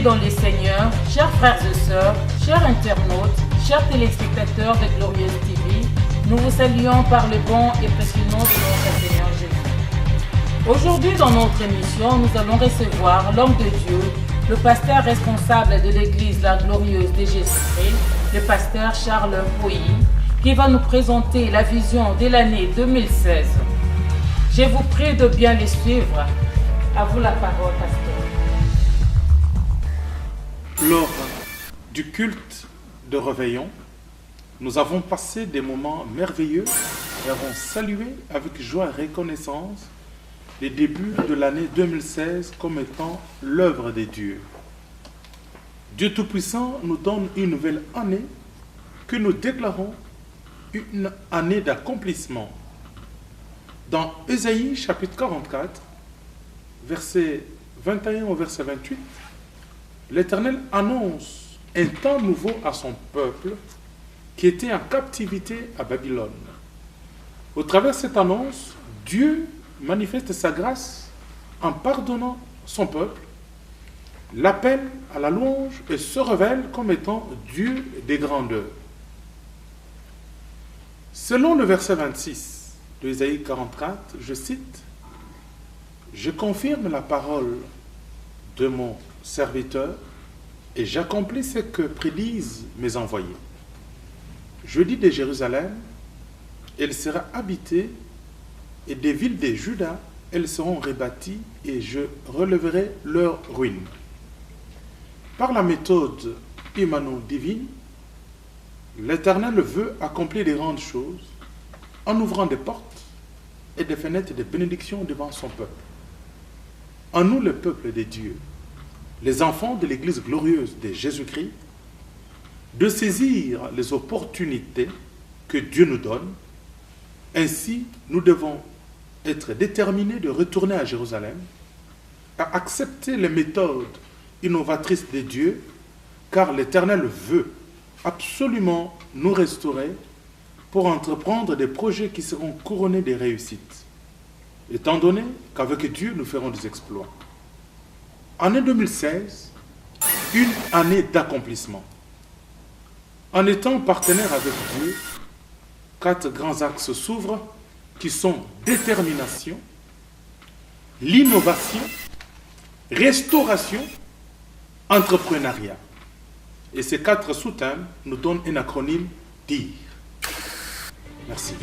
Bien-aimés dans les Seigneurs, chers frères et sœurs, chers internautes, chers téléspectateurs de Glorieuse TV, nous vous saluons par le bon et précieux nom de notre Seigneur Jésus. Aujourd'hui, dans notre émission, nous allons recevoir l'homme de Dieu, le pasteur responsable de l'église La Glorieuse de Jésus-Christ, le pasteur Charles Pouilly, qui va nous présenter la vision de l'année 2016. Je vous prie de bien les suivre. À vous la parole, pasteur. Lors du culte de réveillon, nous avons passé des moments merveilleux et avons salué avec joie et reconnaissance les débuts de l'année 2016 comme étant l'œuvre de Dieu. Dieu Tout-Puissant nous donne une nouvelle année que nous déclarons une année d'accomplissement. Dans Ésaïe chapitre 44, verset 21 au verset 28, l'Éternel annonce un temps nouveau à son peuple qui était en captivité à Babylone. Au travers de cette annonce, Dieu manifeste sa grâce en pardonnant son peuple, l'appelle à la louange et se révèle comme étant Dieu des grandeurs. Selon le verset 26 de Ésaïe 44, je cite, « Je confirme la parole de mon serviteur et j'accomplis ce que prédisent mes envoyés. Je dis de Jérusalem, elle sera habitée, et des villes de Juda, elles seront rebâties, et je relèverai leurs ruines. » Par la méthode humano-divine, l'Éternel veut accomplir de grandes choses en ouvrant des portes et des fenêtres de bénédiction devant son peuple. En nous, le peuple de Dieu, les enfants de l'Église glorieuse de Jésus-Christ, de saisir les opportunités que Dieu nous donne. Ainsi, nous devons être déterminés de retourner à Jérusalem, à accepter les méthodes innovatrices de Dieu, car l'Éternel veut absolument nous restaurer pour entreprendre des projets qui seront couronnés de réussite, étant donné qu'avec Dieu, nous ferons des exploits. Année 2016, une année d'accomplissement. En étant partenaire avec Dieu, 4 grands axes s'ouvrent qui sont détermination, l'innovation, restauration, entrepreneuriat. Et ces 4 sous-thèmes nous donnent un acronyme DIR. Merci.